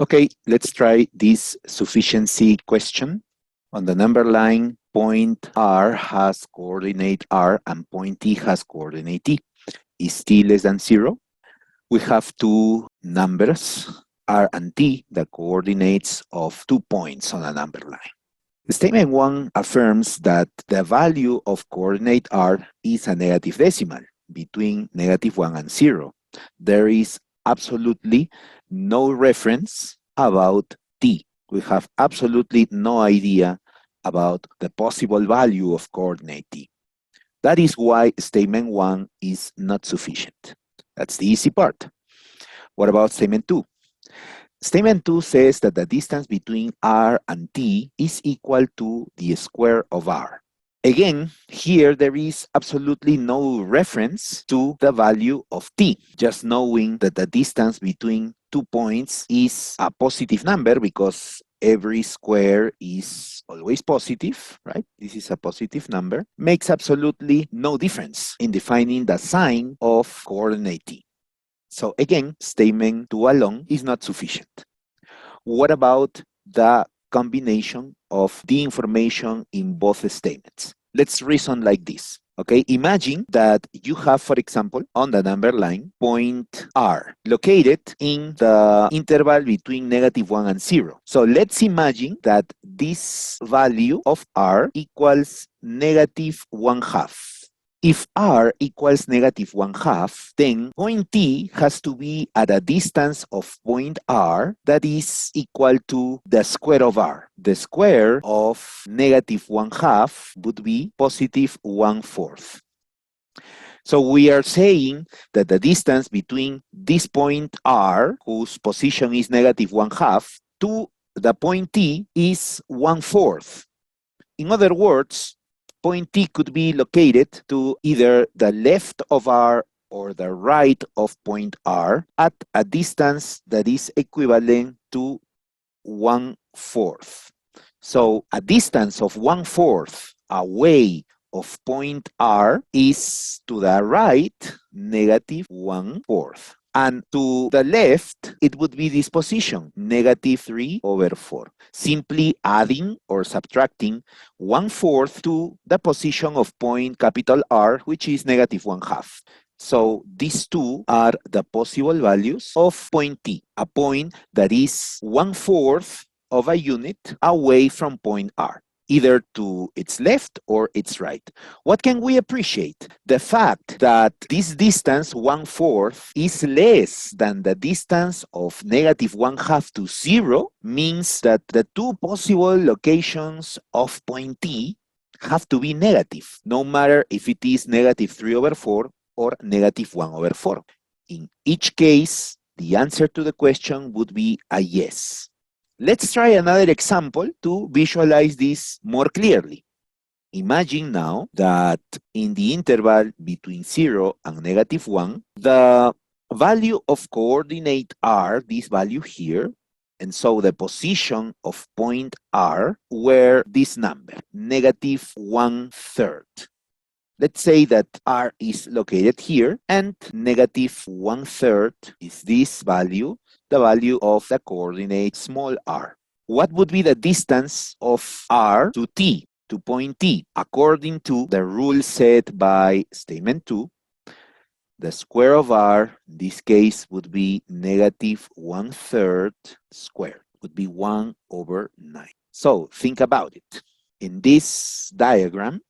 Okay, let's try this sufficiency question. On the number line, point R has coordinate R and point T has coordinate T. Is T less than 0? We have two numbers, R and T, the coordinates of 2 points on a number line. Statement 1 affirms that the value of coordinate R is a negative decimal between -1 and 0. There is absolutely no reference about T. We have absolutely no idea about the possible value of coordinate T. That is why statement 1 is not sufficient. That's the easy part. What about statement 2? Statement 2 says that the distance between R and T is equal to the square of R. Again, here there is absolutely no reference to the value of T, just knowing that the distance between 2 points is a positive number because every square is always positive, right? This is a positive number, makes absolutely no difference in defining the sign of coordinate T. So again, statement 2 alone is not sufficient. What about the combination of the information in both statements? Let's reason like this. Okay, imagine that you have, for example, on the number line, point R, located in the interval between -1 and 0. So let's imagine that this value of R equals -1/2. If R equals -1/2, then point T has to be at a distance of point R that is equal to the square of R. The square of -1/2 would be +1/4. So we are saying that the distance between this point R, whose position is -1/2, to the point T is 1/4. In other words, point T could be located to either the left of R or the right of point R at a distance that is equivalent to 1/4. So a distance of 1/4 away of point R is to the right -1/4. And to the left, it would be this position, -3/4. Simply adding or subtracting 1/4 to the position of point capital R, which is -1/2. So these two are the possible values of point T, a point that is 1/4 of a unit away from point R, either to its left or its right. What can we appreciate? The fact that this distance, 1/4, is less than the distance of -1/2 to 0 means that the two possible locations of point T have to be negative, no matter if it is -3/4 or -1/4. In each case, the answer to the question would be a yes. Let's try another example to visualize this more clearly. Imagine now that in the interval between 0 and -1, the value of coordinate R, this value here, and so the position of point R were this number, -1/3. Let's say that R is located here and -1/3 is this value, the value of the coordinate small r. What would be the distance of R to T, to point T? According to the rule set by statement 2, the square of R, in this case, would be -1/3 squared, would be 1/9. So think about it. In this diagram,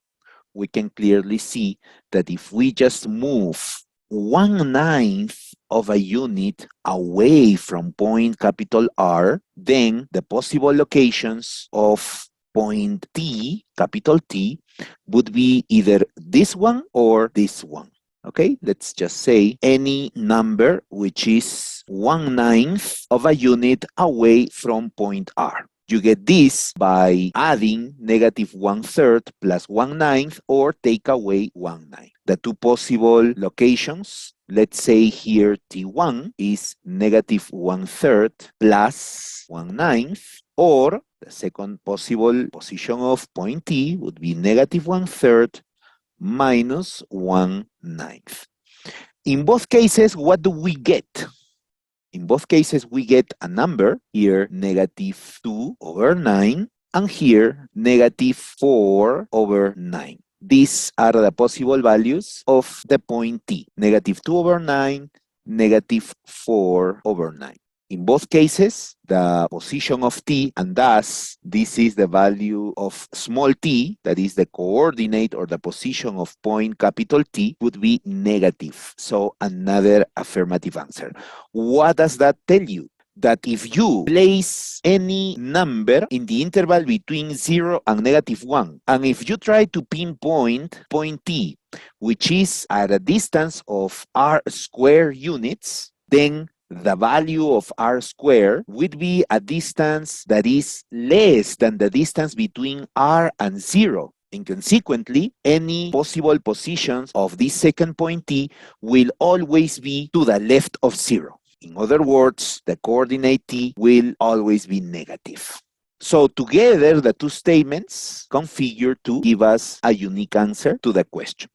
we can clearly see that if we just move 1/9 of a unit away from point capital R, then the possible locations of point T, capital T, would be either this one or this one. Okay, let's just say any number which is 1/9 of a unit away from point R. You get this by adding -1/3 plus 1/9 or take away 1/9. The two possible locations, let's say here T1 is -1/3 plus 1/9, or the second possible position of point T would be -1/3 minus 1/9. In both cases, what do we get? In both cases, we get a number, here -2/9, and here -4/9. These are the possible values of the point t, -2/9, -4/9. In both cases, the position of t, and thus this is the value of small t, that is the coordinate or the position of point capital T, would be negative. So another affirmative answer. What does that tell you? That if you place any number in the interval between 0 and -1, and if you try to pinpoint point t, which is at a distance of r square units, then the value of r squared would be a distance that is less than the distance between r and 0. And consequently, any possible positions of this second point t will always be to the left of 0. In other words, the coordinate t will always be negative. So together, the two statements configure to give us a unique answer to the question.